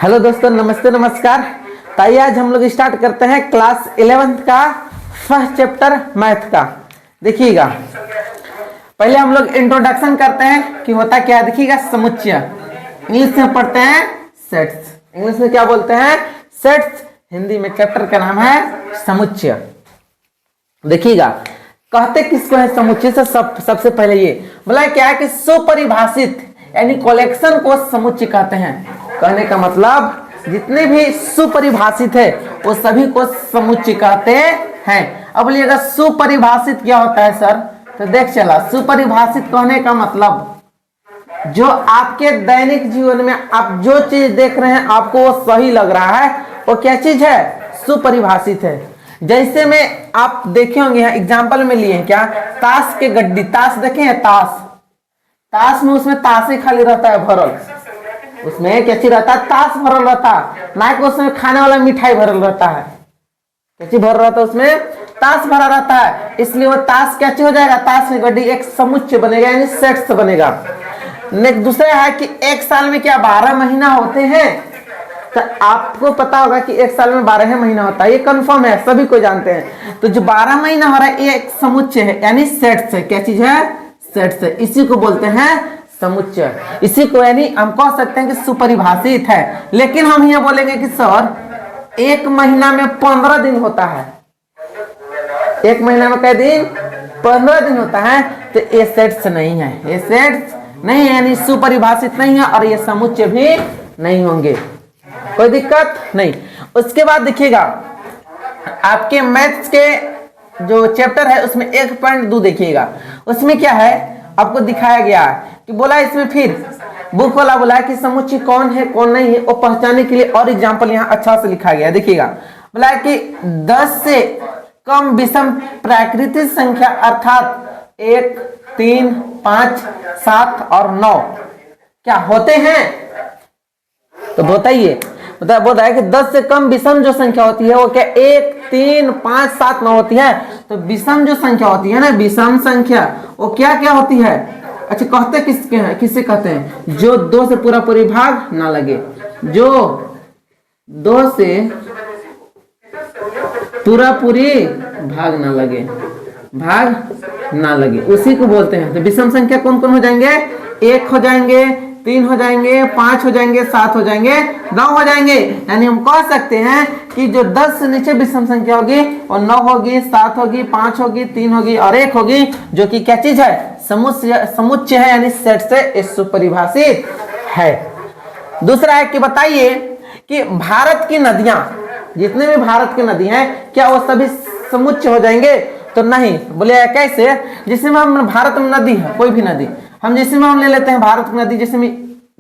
Hello दोस्तों, नमस्ते नमस्कार। तो आइए आज हम लोग स्टार्ट करते हैं क्लास 11th का फर्स्ट चैप्टर मैथ का। देखिएगा, पहले हम लोग इंट्रोडक्शन करते हैं कि होता क्या है। देखिएगा, समुच्चय इंग्लिश में पढ़ते हैं सेट्स। इंग्लिश में क्या बोलते हैं? सेट्स। हिंदी में चैप्टर का नाम है समुच्चय। देखिएगा, कहते किसको है समुच्चय से? सबसे पहले ये बोला क्या है कि सुपरिभाषित यानी कलेक्शन को समुच्चय कहते हैं। कहने का मतलब जितने भी सुपरिभाषित है वो सभी को समुच्चय कहते हैं। अब बोलिएगा सुपरिभाषित क्या होता है सर? तो देख चला, सुपरिभाषित कहने का मतलब जो आपके दैनिक जीवन में आप जो चीज देख रहे हैं आपको वो सही लग रहा है, वो क्या चीज है? सुपरिभाषित है। जैसे में आप देखे होंगे, यहाँ एग्जाम्पल में लिए हैं क्या, ताश के गड्डी। ताश देखे हैं? ताश में उसमें ताश ही खाली रहता है भरल, उसमें क्या चीज रहता है? ताश भरल रहता है, ना कि उसमें खाने वाला मिठाई भरल रहता है। क्या चीज भरल रहता है? उसमें ताश भरा रहता है, इसलिए वो ताश क्या चीज हो जाएगा? ताश की गड्डी एक समुच्चय बनेगा, यानी सेट से बनेगा। दूसरा है कि एक साल में क्या 12 महीना होते हैं? तो आपको पता होगा कि एक साल में 12 महीना होता है, ये कंफर्म है, सभी को जानते हैं। तो जो 12 महीना हो रहा है ये एक समुच्चय है, यानी सेट से। क्या चीज है? सेट से। इसी को बोलते हैं समुच्चय। इसी को यानी हम कह सकते हैं कि सुपरिभाषित है। लेकिन हम ये बोलेंगे कि सर एक महीना में 15 दिन होता है। एक महीना में कै दिन? 15 दिन होता है। तो ये सेट्स नहीं है, ये सेट्स नहीं है, यानी सुपरिभाषित नहीं है, और ये समुच्चय भी नहीं होंगे। कोई दिक्कत नहीं। उसके बाद देखिएगा, आपके मैथ्स के जो चैप्टर है उसमें 1.2 देखिएगा। उसमें क्या है आपको दिखाया गया है कि बोला इसमें फिर बुक वाला बोला है कि समुच्चय कौन है कौन नहीं है वो पहचानने के लिए और एग्जाम्पल यहाँ अच्छा से लिखा गया है। देखिएगा, बोला है कि 10 से कम विषम प्राकृतिक संख्या अर्थात 1, 3, 5, 7 और 9 क्या होते हैं? तो बताइए, बोल रहा है कि 10 से कम विषम जो संख्या होती है वो क्या 1, 3, 5, 7, 9 होती है। तो विषम जो संख्या होती है ना, विषम संख्या वो क्या क्या होती है? अच्छा, कहते किसके हैं? किसे कहते हैं? जो 2 से पूरा पूरी भाग ना लगे, जो 2 से पूरा पूरी भाग ना लगे, भाग ना लगे, उसी को बोलते हैं। तो विषम संख्या कौन कौन हो जाएंगे? 1 हो जाएंगे, 3 हो जाएंगे, 5 हो जाएंगे, 7 हो जाएंगे, 9 हो जाएंगे। यानी हम कह सकते हैं कि जो 10 से नीचे विषम संख्या होगी और 9 होगी, 7 होगी, 5 होगी, 3 होगी और 1 होगी, जो कि क्या चीज है? समुच्चय है, यानी सेट से सुपरिभाषित है। दूसरा है कि बताइए कि भारत की नदियां, जितने भी भारत की नदी हैं क्या वो सभी समुच्चय हो जाएंगे? तो नहीं। बोले कैसे? जिसमें हम भारत में नदी है, कोई भी नदी हम जैसे में हम ले लेते हैं भारत की नदी, जैसे में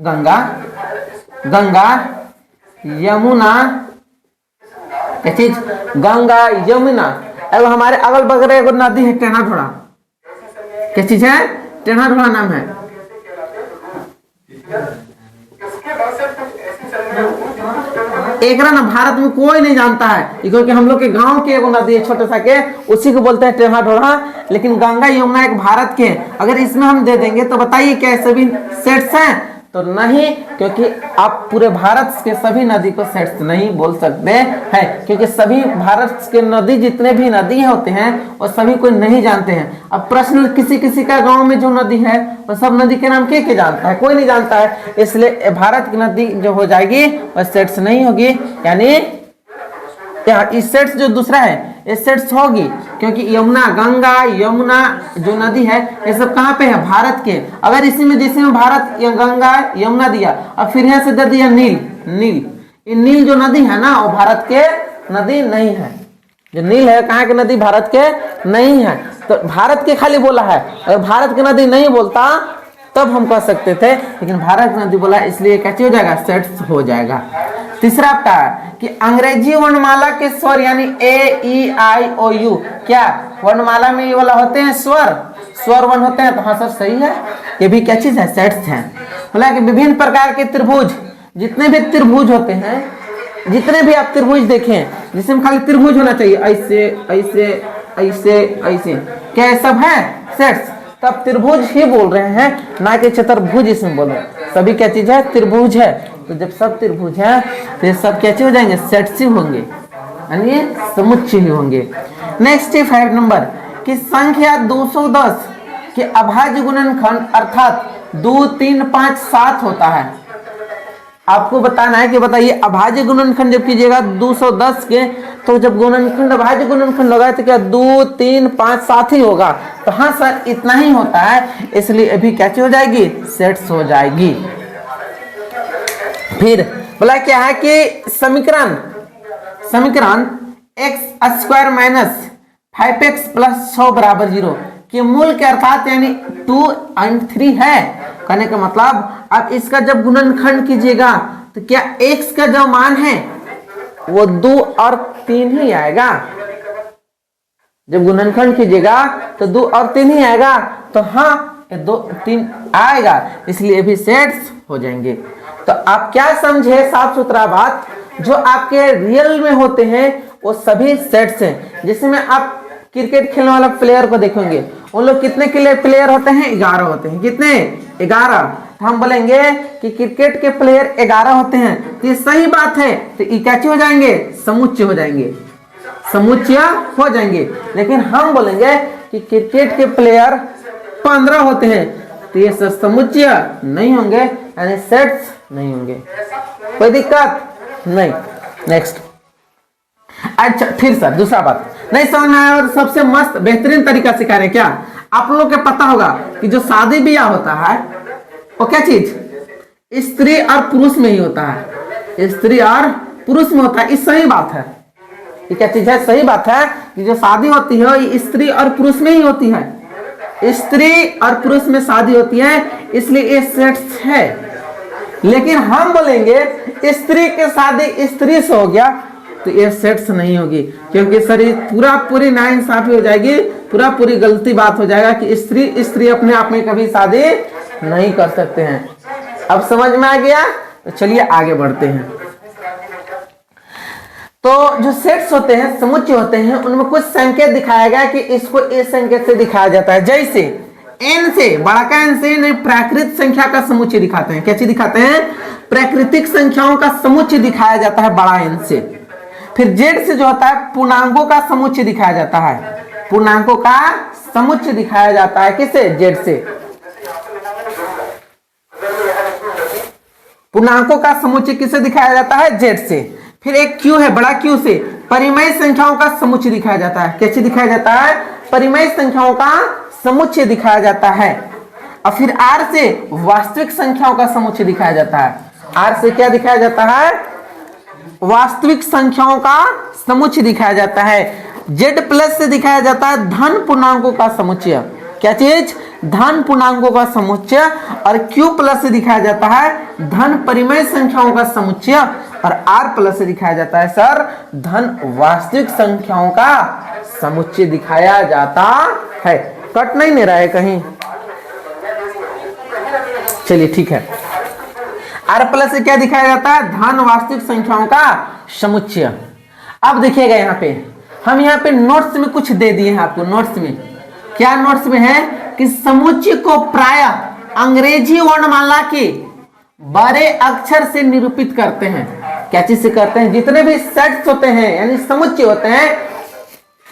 गंगा, यमुना, क्या चीज? गंगा, यमुना। अब हमारे अगल बगल एक नदी है टेढ़ा ढोड़ा। क्या चीज है? टेढ़ा ढोड़ा नाम है। एक ना भारत में कोई नहीं जानता है, क्योंकि हम लोग के गांव के एक नदी है छोटा सा के, उसी को बोलते हैं टेढ़ा ढोढ़ा। लेकिन गंगा यमुना एक भारत के, अगर इसमें हम दे देंगे तो बताइए क्या सभी सेट्स हैं? तो नहीं, क्योंकि आप पूरे भारत के सभी नदी को सेट्स नहीं बोल सकते हैं, क्योंकि सभी भारत के नदी जितने भी नदी होते हैं वो सभी कोई नहीं जानते हैं। अब प्रश्न किसी किसी का गांव में जो नदी है वो सब नदी के नाम के जानता है? कोई नहीं जानता है। इसलिए भारत की नदी जो हो जाएगी वह सेट्स नहीं होगी, यानी इस सेट्स जो दूसरा है ये सेट्स होगी, क्योंकि यमुना, गंगा, यमुना जो नदी है ये सब कहाँ पे है? भारत के। अगर इसी में जैसे में भारत या गंगा यमुना दिया और फिर यहाँ से दे दिया नील, ये नील जो नदी है ना वो भारत के नदी नहीं है। जो नील है कहाँ की नदी? भारत के नहीं है। तो भारत के खाली बोला है, अगर भारत की नदी नहीं बोलता तब हम कह सकते थे, लेकिन भारत की नदी बोला इसलिए कैसे हो जाएगा? सेट्स हो जाएगा। तीसरा आपका कि अंग्रेजी वर्णमाला के स्वर यानी ए, ई, आई, ओ, यू, क्या वर्णमाला में ये वाला होते हैं स्वर वर्ण होते हैं? तो हाँ सर सही है, ये भी क्या चीज है? सेट्स हैं। बोला कि विभिन्न प्रकार के त्रिभुज, जितने भी त्रिभुज होते हैं, जितने भी आप त्रिभुज देखें जिसमें खाली त्रिभुज होना चाहिए, ऐसे ऐसे ऐसे ऐसे, क्या सब है? सेट्स। तब त्रिभुज ही बोल रहे हैं, ना कि चतुर्भुज इसमें बोल रहे हैं। सभी क्या चीज है? त्रिभुज है। तो जब सब त्रिभुज है तो ये सब क्या चीज हो जाएंगे? सेट्स ही होंगे, यानी समुच्चय ही होंगे। नेक्स्ट है 5 नंबर कि संख्या 210 के अभाज्य गुणनखंड अर्थात 2, 3, 5, 7 होता है। आपको बताना है कि बताइए अभाज्य गुणनखंड जब कीजिएगा 210 के, तो जब गुणनखंड अभाज्य गुणनखंड होगा तो क्या 2, 3, 5, 7 ही होगा? तो हाँ सर इतना ही होता है, इसलिए अभी क्या हो जाएगी? सेट्स हो जाएगी। फिर बोला क्या है कि समीकरण x² माइनस 5x प्लस 6 बराबर 0 के मूल के अर्थात यानी 2 और 3 है। कहने का मतलब अब इसका जब गुणनखंड कीजिएगा तो क्या x का जो मान है वो 2 और 3 ही आएगा। जब गुणनखंड कीजिएगा तो 2 और 3 ही आएगा, तो हाँ 2, 3 आएगा, इसलिए भी सेट्स हो जाएंगे। तो आप क्या समझे? साफ सुथरा बात, जो आपके रियल में होते हैं वो सभी सेट्स हैं। जिसमें आप क्रिकेट खेलने वाला प्लेयर को देखेंगे, उन लोग कितने प्लेयर होते हैं? 11 होते हैं। कितने? 11। तो हम बोलेंगे कि क्रिकेट के प्लेयर 11 होते हैं, तो ये सही बात है। तो ये क्या हो जाएंगे? समुच्चय हो जाएंगे, समुच्चय हो जाएंगे। लेकिन हम बोलेंगे कि क्रिकेट के प्लेयर 15 होते हैं, तो ये समुच्चय नहीं होंगे, यानी सेट्स नहीं होंगे। कोई दिक्कत नहीं। नेक्स्ट। अच्छा फिर सर दूसरा बात नहीं समझ में आया और सबसे मस्त बेहतरीन तरीका सिखा रहे क्या? आप लोगों को पता होगा कि जो शादी ब्याह होता है वो क्या चीज? स्त्री और पुरुष में ही होता है, स्त्री और पुरुष में होता है। ये सही बात है। ये क्या चीज है? सही बात है कि जो शादी होती है ये स्त्री और पुरुष में ही होती है। स्त्री और पुरुष में शादी होती है, इसलिए ये सेट्स है। लेकिन हम बोलेंगे स्त्री के शादी स्त्री से हो गया तो ये सेट्स नहीं होगी, क्योंकि सर ये पूरी नाइंसाफी हो जाएगी, पूरी गलती बात हो जाएगा कि स्त्री अपने आप में कभी शादी नहीं कर सकते हैं। अब समझ में आ गया? तो चलिए आगे बढ़ते हैं। तो जो सेट्स होते हैं, समुच्चय होते हैं, उनमें कुछ संकेत दिखाया गया कि इसको इस संकेत से दिखाया जाता है। जैसे n से बड़ा का n से प्राकृतिक संख्या का समुच्चय दिखाते हैं। क्या चीज दिखाते हैं? प्राकृतिक संख्याओं का समुच्चय दिखाया जाता है बड़ा n से। फिर z से जो होता है पूर्णांकों का समुच्चय दिखाया जाता है। पूर्णांकों का समुच्चय दिखाया जाता है किससे? z से। पूर्णांकों का समुच्चय किससे दिखाया जाता है? z से। फिर एक q है, बड़ा Q से परिमेय संख्याओं का समुच्चय दिखाया जाता है। कैसे दिखाया जाता है? परिमेय संख्याओं का समुच्चय दिखाया जाता है। और फिर r से वास्तविक संख्याओं का समुच्चय दिखाया जाता है। r से क्या दिखाया जाता है? वास्तविक संख्याओं का समुच्चय दिखाया जाता है। z प्लस से दिखाया जाता है धन पूर्णांकों का समुच्चय। क्या चीज? धन पूर्णांकों का समुच्चय। और q प्लस से दिखाया जाता है धन परिमेय संख्याओं का समुच्चय। और r प्लस से दिखाया जाता है सर धन वास्तविक संख्याओं का समुच्चय दिखाया जाता है। कट नहीं रहा है कहीं? चलिए ठीक है। r प्लस से क्या दिखाया जाता है? धन वास्तविक संख्याओं का समुच्चय। अब देखिएगा यहाँ पे हम यहाँ पे नोट्स में कुछ दे दिए हैं आपको। नोट्स में क्या? नोट्स में है कि समुच्चय को प्रायः अंग्रेजी वर्णमाला के बड़े अक्षर से निरूपित करते हैं। क्या चीज से करते हैं? जितने भी सेट्स होते हैं यानी समुच्चय होते हैं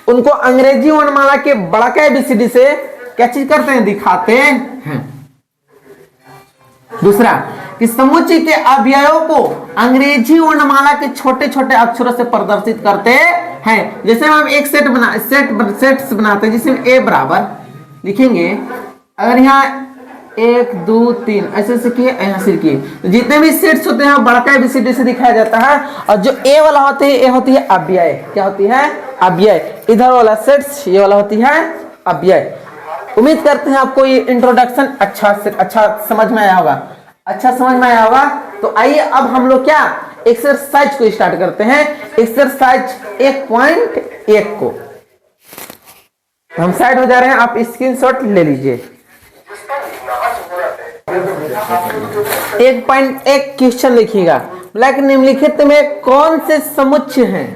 उनको अंग्रेजी वर्णमाला के बड़ा ABCD से क्या चीज करते हैं? दिखाते हैं। दूसरा कि समुच्चय के अवयवों को अंग्रेजी वर्णमाला के छोटे छोटे अक्षरों से प्रदर्शित करते हैं। जैसे हम एक सेट्स बनाते हैं जिसमें a बराबर लिखेंगे। अगर यहाँ 1 2 3 ऐसे से किए, यहाँ से किए, तो जितने भी सेट्स होते हैं बड़ा ABCD से दिखाया जाता है। और जो a वाला होते हैं, a होती है अव्यय। क्या होती है? अव्यय। इधर वाला सेट्स, ये वाला होती है अव्यय। उम्मीद करते हैं आपको ये इंट्रोडक्शन अच्छा समझ में आया होगा। अच्छा समझ में आया होगा। तो आइए अब हम लोग क्या एक्सरसाइज को स्टार्ट करते हैं। एक्सरसाइज 1.1 को हम साइड हो जा रहे हैं, आप स्क्रीनशॉट ले लीजिए। 1.1 क्वेश्चन लिखिएगा। ब्लैक निम्नलिखित में कौन से समुच्चय हैं?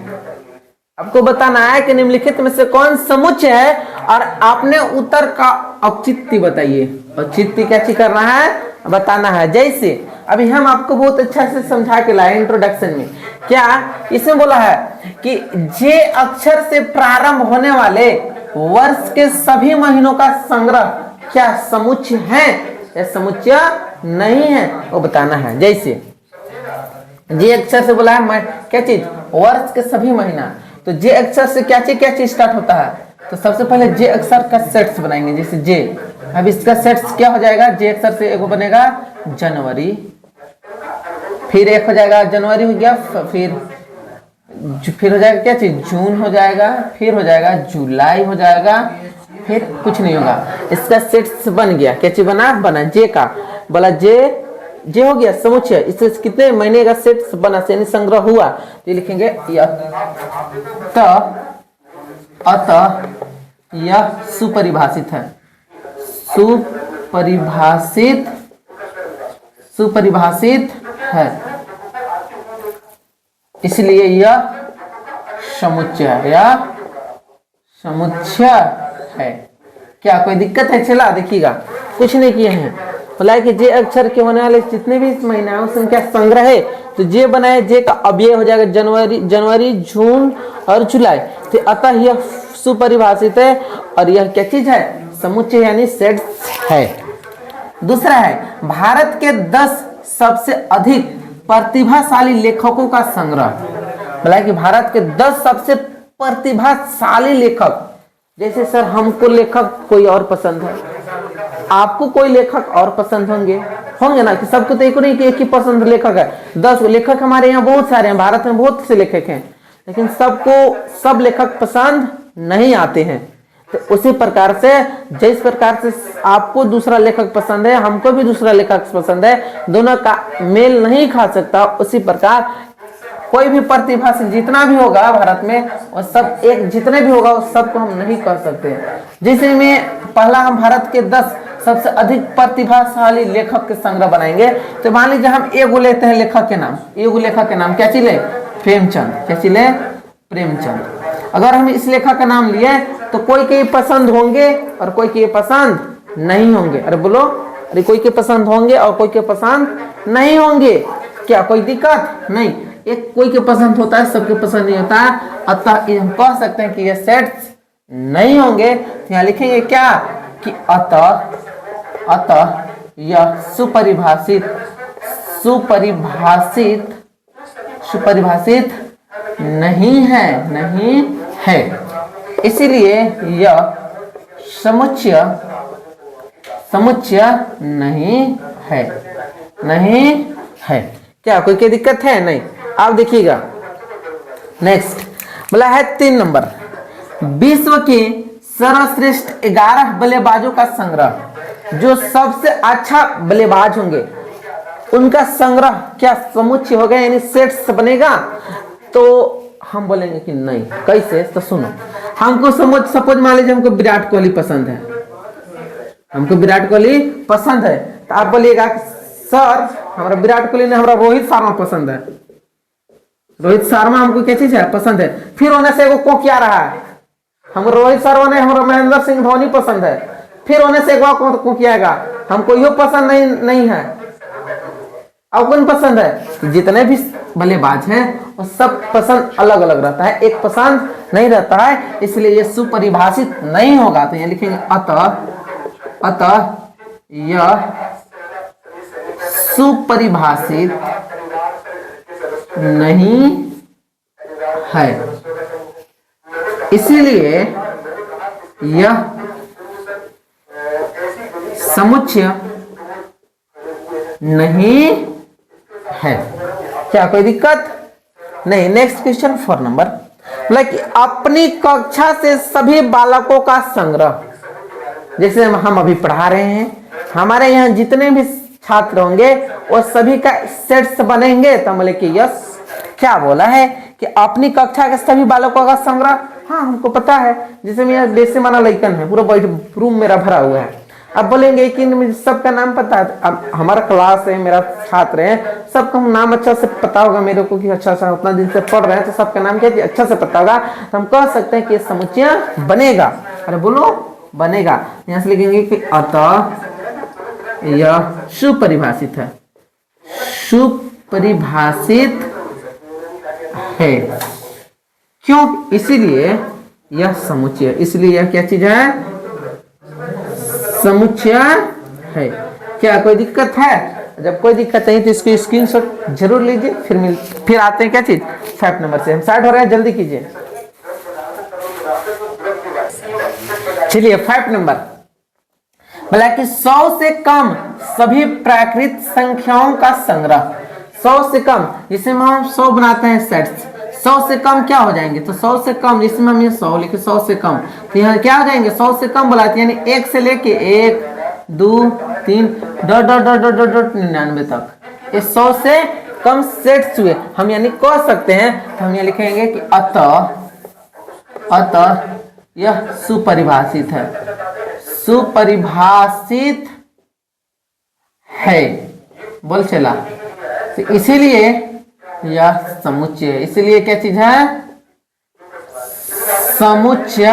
आपको बताना है कि निम्नलिखित में से कौन समुच्चय है और आपने उत्तर का औचित्य बताइए। औचित्य क्या चीज करना है, बताना है। जैसे अभी हम आपको बहुत अच्छा से समझा के लाए इंट्रोडक्शन में, क्या इसमें बोला है कि जे अक्षर से प्रारंभ होने वाले वर्ष के सभी महीनों का संग्रह क्या समुच्चय है या समुच्चय नहीं है, वो बताना है। जैसे जे अक्षर से बोला है क्या चीज, वर्ष के सभी महीना, तो जे अक्षर से क्या चीज स्टार्ट होता है, तो सबसे पहले जे अक्षर का सेट्स बनाएंगे। जैसे जे, अब इसका सेट्स क्या हो जाएगा, जे अक्षर से एक बनेगा जनवरी, फिर एक हो जाएगा जनवरी हो गया, फिर हो जाएगा क्या चीज, जून हो जाएगा, फिर हो जाएगा जुलाई हो जाएगा, फिर कुछ नहीं होगा। इसका सेट्स बन गया, क्या चीज बना जे का, बोला जे हो गया समुच्चय। इससे कितने महीने का सेट बना, यानी संग्रह हुआ, तो लिखेंगे अतः यह सुपरिभाषित है, सुपरिभाषित है, इसलिए यह समुच्चय है। क्या कोई दिक्कत है? चला देखिएगा, कुछ नहीं किए हैं। बोला कि जे अक्षर के होने वाले जितने भी महीना है उसमें क्या संग्रह है, तो जे बनाए जे का, अब ये हो जाएगा जनवरी जून और जुलाई, तो अतः यह सुपरिभाषित है और यह क्या चीज है, समुच्चय यानी सेट्स है। दूसरा है भारत के 10 सबसे अधिक प्रतिभाशाली लेखकों का संग्रह। बोला कि भारत के 10 सबसे प्रतिभाशाली लेखक, जैसे सर हमको लेखक कोई और पसंद है, आपको कोई लेखक और पसंद होंगे ना, कि सबको तो एक नहीं कि एक ही पसंद लेखक है। 10 लेखक हमारे यहाँ बहुत सारे हैं, भारत में बहुत से लेखक हैं, लेकिन सबको सब लेखक पसंद नहीं आते हैं। तो उसी प्रकार से जिस प्रकार से आपको दूसरा लेखक पसंद है, हमको भी दूसरा लेखक पसंद है, दोनों का मेल नहीं खा सकता, उसी प्रकार कोई भी प्रतिभा से जितना भी होगा भारत में, और सब एक जितने भी होगा उस सबको हम नहीं कह सकते। जैसे में पहला हम भारत के 10 सबसे अधिक प्रतिभाशाली लेखक के संग्रह बनाएंगे, तो मान लीजिए हम एगो लेते हैं लेखक के नाम, एगो लेखक के नाम क्या चीज ले, प्रेमचंद, क्या चीज ले, प्रेमचंद। अगर हम इस लेखक का नाम लिए तो कोई के पसंद होंगे और कोई के पसंद नहीं होंगे। अरे बोलो, अरे कोई के पसंद होंगे और कोई के पसंद नहीं होंगे, क्या कोई दिक्कत नहीं। एक कोई के पसंद होता है, सबके पसंद नहीं होता, अतः हम कह सकते हैं कि ये सेट्स नहीं होंगे। तो यहाँ लिखेंगे क्या कि अतः यह सुपरिभाषित नहीं है, इसीलिए यह समुच्चय नहीं है। क्या कोई की दिक्कत है? नहीं। आप देखिएगा नेक्स्ट बोला है 3 नंबर, विश्व के सर्वश्रेष्ठ 11 बल्लेबाजों का संग्रह, जो सबसे अच्छा बल्लेबाज होंगे उनका संग्रह क्या समुच्चय होगा यानी सेट्स बनेगा? तो हम बोलेंगे कि नहीं। कैसे? तो सुनो, हमको सपोज मान लीजिए हमको विराट कोहली पसंद है, तो आप बोलिएगा सर हमारा विराट कोहली ने, हमारा रोहित शर्मा पसंद है, रोहित शर्मा हमको क्या चीज है, पसंद है। फिर होने से वो को क्या रहा है, हम रोहित शर्मा ने, हमारा महेंद्र सिंह धोनी पसंद है, फिर होने से एक को क्या आएगा, हमको यो पसंद नहीं है। अब कौन पसंद है? तो जितने भी बल्लेबाज हैं वो सब पसंद अलग अलग रहता है, एक पसंद नहीं रहता है, इसलिए ये सुपरिभाषित नहीं होगा। तो ये लिखेंगे अतः यह सुपरिभाषित नहीं है, इसीलिए यह समुच्चय नहीं है। क्या कोई दिक्कत नहीं? नेक्स्ट क्वेश्चन 4 नंबर, बोला कि अपनी कक्षा से सभी बालकों का संग्रह, जैसे हम अभी पढ़ा रहे हैं, हमारे यहाँ जितने भी छात्र होंगे वो सभी का सेट्स बनेंगे। तो बोले कि यस, क्या बोला है कि अपनी कक्षा के सभी बालकों का संग्रह, हाँ हमको पता है, जैसे मेरा बेसे माना लइकन है, पूरा रूम मेरा भरा हुआ है। अब बोलेंगे कि मुझे सबका नाम पता है, अब हमारा क्लास है, मेरा छात्र है, सबका नाम अच्छा से पता होगा मेरे को कि अच्छा सा उतना दिन से पढ़ रहे हैं, तो सबका नाम क्या अच्छा से पता होगा, तो हम कह सकते हैं कि समुच्चय बनेगा। अरे बोलो, बनेगा। यहां से लिखेंगे कि अतः यह सुपरिभाषित है, सुपरिभाषित है। क्यों? इसीलिए यह समुच्चय, इसलिए यह क्या चीज है? समुच्चय है। क्या कोई दिक्कत है? जब कोई दिक्कत नहीं तो इसकी स्क्रीनशॉट जरूर लीजिए। फिर आते हैं क्या चीज? 5 नंबर से। हम स्टार्ट हो रहे हैं, जल्दी कीजिए। चलिए 5 नंबर बोला कि 100 से कम सभी प्राकृत संख्याओं का संग्रह। 100 से कम, जिसमें हम 100 बनाते हैं सेट्स, 100 से कम क्या हो जाएंगे? तो 100 से कम, जिसमें हम ये 100 लिखे, 100 से कम, तो यहाँ क्या हो जाएंगे? 100 से कम बुलाते यानी 1 से लेके 1 2 3 dot dot dot dot dot dot 99 तक ये 100 से कम सेट्स हुए। हम यानी कह सकते हैं, तो हम यहाँ लिखेंगे कि अतः यह सुपरिभाषित है, सुपरिभाषित है। बोल चला। तो इसीलिए यह समुच्चय, इसीलिए क्या चीज है? समुच्चय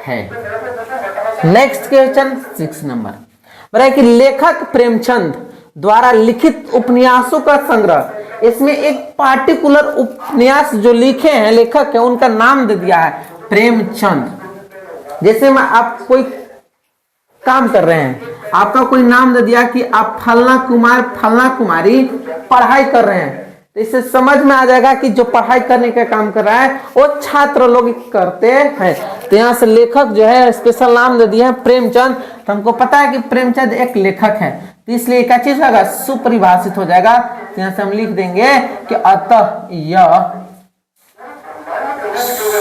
है। नेक्स्ट क्वेश्चन 6 नंबर बोला कि लेखक प्रेमचंद द्वारा लिखित उपन्यासों का संग्रह। इसमें एक पार्टिकुलर उपन्यास जो लिखे हैं लेखक है, उनका नाम दे दिया है प्रेमचंद। जैसे मैं आप कोई काम कर रहे हैं, आपका कोई नाम दे दिया कि आप फलना कुमार फलना कुमारी पढ़ाई कर रहे हैं, तो इससे समझ में आ जाएगा कि जो पढ़ाई करने का काम कर रहा है वो छात्र लोग करते हैं। तो यहाँ से लेखक जो है स्पेशल नाम दे दिया है प्रेमचंद। तो हमको पता है कि प्रेमचंद एक लेखक है, तो इसलिए क्या चीज होगा? सुपरिभाषित हो जाएगा। तो यहाँ से हम लिख देंगे कि अतः यह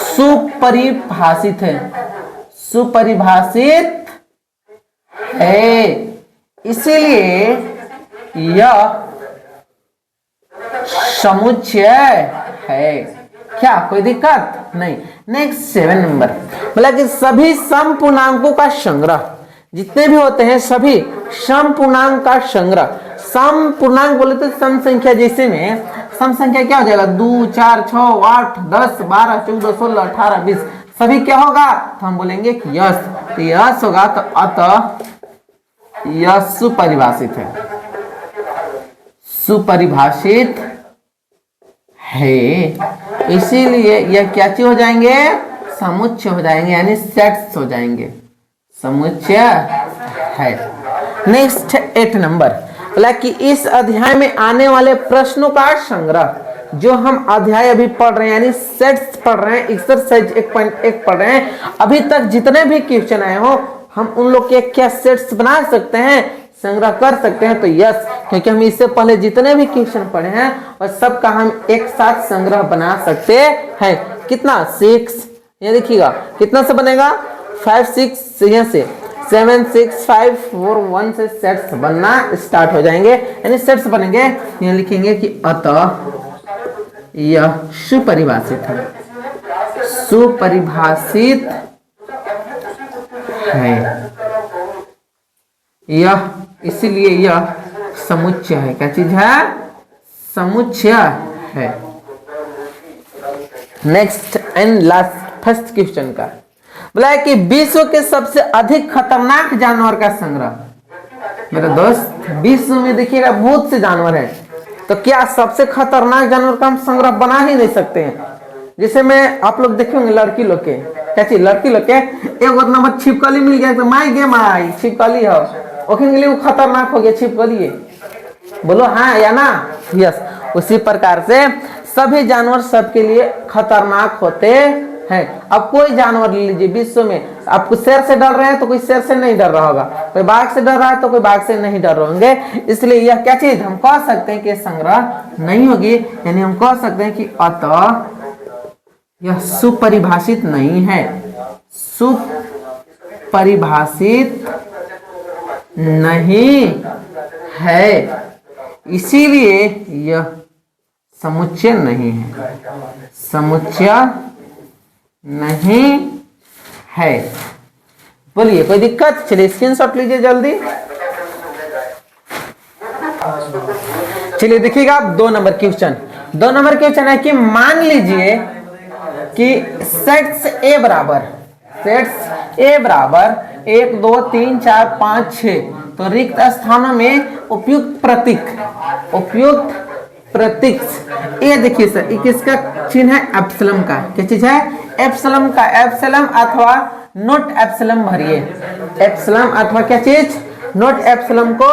सुपरिभाषित है, सुपरिभाषित है, इसीलिए यह समुच्चय है। क्या कोई दिक्कत नहीं? नेक्स्ट 7 नंबर बोला कि सभी समपूर्णांकों का संग्रह, जितने भी होते हैं सभी समपूर्णांक का संग्रह। समपूर्णांक बोले तो सम संख्या, जैसे में सम संख्या क्या हो जाएगा? 2 4 6 8 10 12 14 16 18 20 सभी क्या होगा? तो हम बोलेंगे कि यस। तो यस होगा, तो अतः यह सुपरिभाषित है, सुपरिभाषित है। इसीलिए यह क्या चीज हो जाएंगे? समुच्चय हो जाएंगे, यानी सेट्स हो जाएंगे, समुच्चय है। नेक्स्ट 8 नंबर बोला कि इस अध्याय में आने वाले प्रश्नों का संग्रह। जो हम अध्याय अभी पढ़ रहे हैं यानी सेट्स पढ़ रहे हैं, एक्सरसाइज 1.1 पढ़ रहे हैं, अभी तक जितने भी क्वेश्चन आए हो हम उन लोग के क्या सेट्स बना सकते हैं, संग्रह कर सकते हैं। तो यस, क्योंकि हम इससे पहले जितने भी क्वेश्चन पढ़े हैं और सबका हम एक साथ संग्रह बना सकते हैं। कितना? 6। ये देखिएगा कितना से बनेगा? 5 6 यहाँ से 7 6 5 4 1 से सेट्स बनना स्टार्ट हो जाएंगे, यानी सेट्स बनेंगे। यहाँ लिखेंगे कि अतः यह सुपरिभाषित है, सुपरिभाषित है यह, इसीलिए यह समुच्चय है। क्या चीज है? समुच्चय है। Next and last first question का बोला है कि विश्व के सबसे अधिक खतरनाक जानवर का संग्रह। मेरे दोस्त, विश्व में देखिएगा बहुत से जानवर हैं, तो क्या सबसे खतरनाक जानवर का हम संग्रह बना ही नहीं सकते हैं? जैसे मैं आप लोग देखे होंगे लड़की लोग के, क्या चीज? लड़की लोग के एक नंबर छिपकली मिल गया तो माई गे माई छिपकली है, ओके के लिए वो खतरनाक हो गया छिपकली। बोलो हाँ या ना? यस। उसी प्रकार से सभी जानवर सबके लिए खतरनाक होते हैं। अब कोई जानवर ले लीजिए विश्व में, आपको शेर से डर रहे हैं तो कोई शेर से नहीं डर रहा होगा, कोई बाघ से डर रहा है तो कोई बाघ से नहीं डर रहे होंगे। इसलिए यह क्या चीज हम कह सकते हैं कि संग्रह नहीं होगी, यानी हम कह सकते हैं कि अतः यह सुपरिभाषित नहीं है, सुपरिभाषित नहीं है, इसीलिए यह समुच्चय नहीं है, समुच्चय नहीं है। बोलिए कोई दिक्कत? चलिए स्क्रीनशॉट लीजिए जल्दी। चलिए देखिएगा आप 2 नंबर क्वेश्चन। 2 नंबर क्वेश्चन है कि मान लीजिए कि सेट्स ए बराबर सेट्स ए बराबर 1 2 3 4 5 6, तो रिक्त स्थानों में उपयुक्त प्रतीक ये देखिए सर, ये किसका चिन्ह है? एप्सिलम का। क्या चीज है? एप्सिलम का। एप्सिलम अथवा नोट एप्सिलम भरिए, एप्सिलम अथवा क्या चीज? नोट एप्सिलम को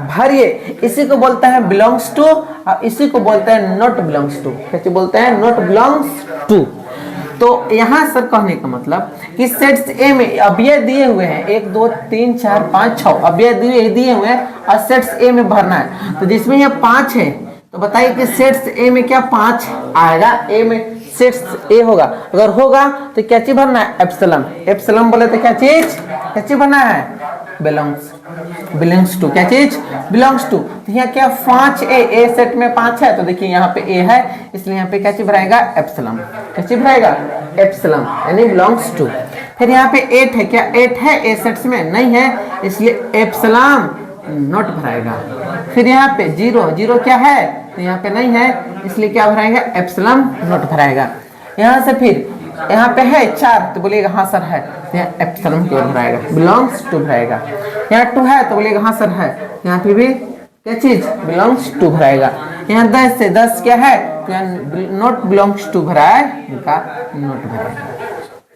भरिए। इसी को बोलते हैं बिलोंग्स टू, और इसी को बोलते हैं नोट बिलोंग्स टू। क्या बोलते हैं? Not belongs to. तो यहाँ सर कहने का मतलब कि सेट्स ए में अब ये दिए हुए हैं 1 2 3 4 5 6, अब ये दिए हुए हैं और सेट्स ए में भरना है। तो जिसमें ये 5 है, तो बताइए कि सेट्स ए में क्या 5 आएगा? ए में सेट्स ए होगा, अगर होगा तो क्या चीज भरना है? एप्सिलम। एप्सिलम बोले तो क्या चीज भरना है? Belongs to. क्या चीज? Belongs to. तो यहाँ क्या 5 ए सेट में 5 है, तो देखिए यहाँ पे ए है, इसलिए यहाँ पे क्या चीज भराएगा? एप्सिलम। क्या चीज भराएगा? एप्सिलम यानी बिलोंग्स टू। फिर यहाँ पे 8 है, क्या 8 है ए सेट्स में? नहीं है, इसलिए एप्सिलम नोट भराएगा। फिर यहाँ पे 0 क्या है? तो यहाँ पे नहीं है, इसलिए क्या भराएगा? Epsilon note भराएगा। यहाँ से फिर यहाँ पे है 4, तो बोलिएगा हाँ सर है, तो यहाँ एप्सिलम की ओर भराएगा, बिलोंग्स टू भराएगा। यहाँ 2 है, तो बोलिएगा हाँ सर है, यहाँ पे भी क्या चीज? बिलोंग्स टू भराएगा। यहाँ 10 है, 10 क्या है? तो यहाँ नोट बिलोंग्स टू भराएगा, नोट भराएगा।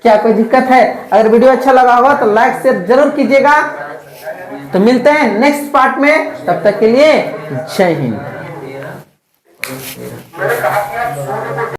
क्या कोई दिक्कत है? अगर वीडियो अच्छा लगा होगा तो लाइक शेयर जरूर कीजिएगा। तो मिलते हैं नेक्स्ट पार्ट में, तब तक के लिए जय हिंद।